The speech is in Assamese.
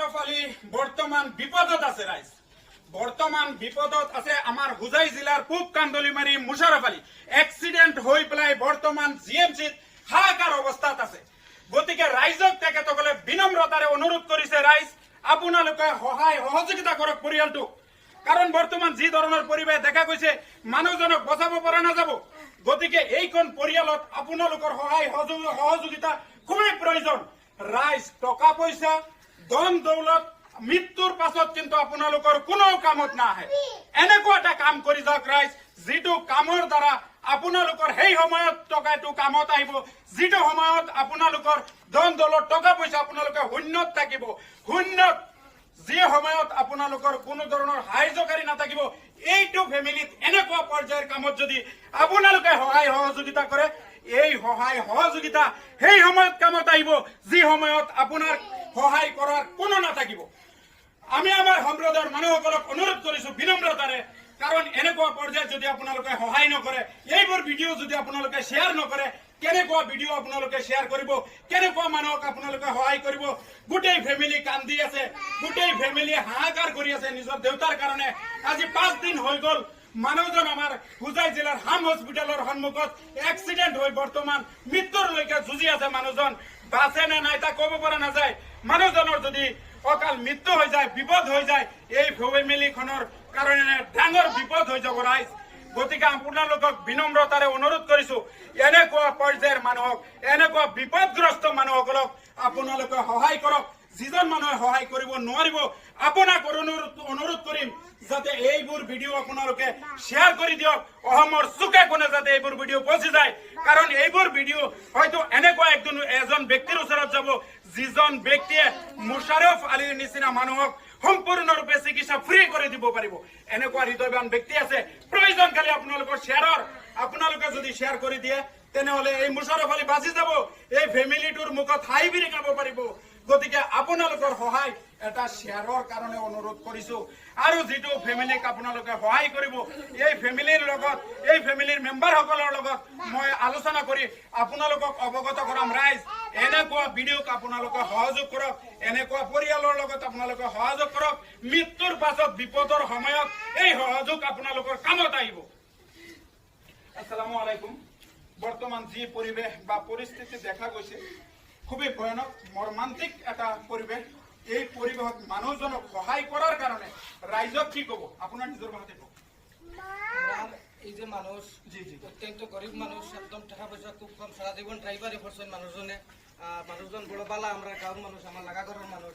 মুশারফ আলী বর্তমান বিপদত আছে রাইজ বর্তমান বিপদত আছে আমার হুজাই জেলার পূব কান্দলিমারি মুশারফ আলী এক্সিডেন্ট হয়ে পেলাই বর্তমান জিএমসিত হাহাকার অবস্থাত আছে গতিকে রাইজক তেখেতসকলে বিনম্ৰতাৰে অনুৰোধ কৰিছে ৰাইজ আপোনালোকে সহায় সহযোগিতা কৰক পৰিয়ালটো কাৰণ বৰ্তমান যি ধৰণৰ পৰিৱেশ দেখা গৈছে মানুহজনক বচাব পৰা নাযাব গতিকে এইখন পৰিয়ালত আপোনালোকৰ সহায় সহযোগিতা খুবেই প্ৰয়োজন ৰাইজ টকা পইচা ধন দৌলত মৃত্যুৰ পাছত কিন্তু আপোনালোকৰ কোনো কামত নাহে এনেকুৱা এটা কাম কৰি যাওক ৰাইজ যিটো কামৰ দ্বাৰা আপোনালোকৰ সেই সময়ত টকাটো কামত আহিব যিটো সময়ত আপোনালোকৰ ধন দৌলত টকা পইচা আপোনালোকে শূন্যত থাকিব শূন্যত যি সময়ত আপোনালোকৰ কোনো ধৰণৰ সাহায্যকাৰী নাথাকিব এইটো ফেমিলিত এনেকুৱা পৰ্যায়ৰ কামত যদি আপোনালোকে সহায় সহযোগিতা কৰে এই সহায় সহযোগিতা সেই সময়ত কামত আহিব যি সময়ত আপোনাৰ সহায় কৰাৰ কোনো নাথাকিব আমি আমাৰ সম্প্ৰদায়ৰ মানুহসকলক অনুৰোধ কৰিছো বিনম্ৰতাৰে কাৰণ এনেকুৱা পৰ্যায়ত যদি আপোনালোকে সহায় নকৰে এইবোৰ ভিডিঅ' যদি আপোনালোকে শ্বেয়াৰ নকৰে কেনেকুৱা ভিডিঅ' আপোনালোকে শ্বেয়াৰ কৰিব কেনেকুৱা মানুহক আপোনালোকে সহায় কৰিব গোটেই ফেমিলি কান্দি আছে গোটেই ফেমিলি হাহাকাৰ কৰি আছে নিজৰ দেউতাৰ কাৰণে আজি 5 দিন হৈ গ'ল মানুহজন আমাৰ হুজাই জিলাৰ হাম হস্পিটেলৰ সন্মুখত এক্সিডেন্ট হৈ বৰ্তমান মৃত্যুৰলৈকে যুঁজি আছে মানুহজন বাচে নে নাই তা ক'ব পৰা নাযায় মানুহজনৰ যদি অকাল মৃত্যু হৈ যায় বিপদ হৈ যায় এই ফেমিলিখনৰ কাৰণে ডাঙৰ বিপদ হৈ যাব ৰাইজ গতিকে আপোনালোকক বিনম্ৰতাৰে অনুৰোধ কৰিছো এনেকুৱা পৰ্যায়ৰ মানুহক এনেকুৱা বিপদগ্ৰস্ত মানুহসকলক আপোনালোকে সহায় কৰক যিজন মানুহে সহায় কৰিব নোৱাৰিব আপোনাক অনুৰোধ কৰিম যাতে এইবোৰ ভিডিঅ' আপোনালোকে শ্বেয়াৰ কৰি দিয়ক অসমৰ চুকে কোণে যাতে এইবোৰ ভিডিঅ' পहुঁচি যায় কাৰণ এইবোৰ ভিডিঅ' হয়তো এনেকুৱা এজন ব্যক্তিৰ ওচৰত যাব যিজন ব্যক্তিয়ে মুশাৰফ আলীৰ নিচিনা মানুহক সম্পূৰ্ণৰূপে চিকিৎসা ফ্ৰী কৰি দিব পাৰিব এনেকুৱা হৃদয়বান ব্যক্তি আছে প্ৰয়োজন খালি আপোনালোকৰ শ্বেয়াৰৰ আপোনালোকে যদি শ্বেয়াৰ কৰি দিয়ে তেনেহলে এই মুশাৰফ আলী বাচি যাব এই ফেমিলিটোৰ মুখত হাঁহি বিৰিঙাব পাৰিব গতিকে আপোনালোকৰ সহায় এটা শ্বেয়াৰৰ কাৰণে অনুৰোধ কৰিছো আৰু যিটো ফেমিলিক আপোনালোকে সহায় কৰিব এই ফেমিলিৰ লগত এই ফেমিলিৰ মেম্বাৰসকলৰ লগত মই আলোচনা কৰি আপোনালোকক অৱগত কৰাম ৰাইজ এনেকুৱা ভিডিঅ'ক আপোনালোকে সহযোগ কৰক এনেকুৱা পৰিয়ালৰ লগত আপোনালোকে সহযোগ কৰক মৃত্যুৰ পাছত বিপদৰ সময়ত এই সহযোগ আপোনালোকৰ কামত আহিব আসসালামু আলাইকুম বৰ্তমান যি পৰিৱেশ বা পৰিস্থিতি দেখা গৈছে খুবই ভয়ানক মৰ্মান্তিক এটা পৰিৱেশ এই পৰিৱেশত মানুহজনক সহায় কৰাৰ কাৰণে ৰাইজক কি ক'ব আপোনাৰ নিজৰ ভাষাতে কওক এই যে মানুষ অত্যন্ত গরিব মানুষ একদম টাকা পয়সা খুব কম সারা জীবন ড্রাইভারে করছেন মানুষজনে মানুষজন বড় বালা আমরা গাঁর মানুষ আমার লাগা ঘরের মানুষ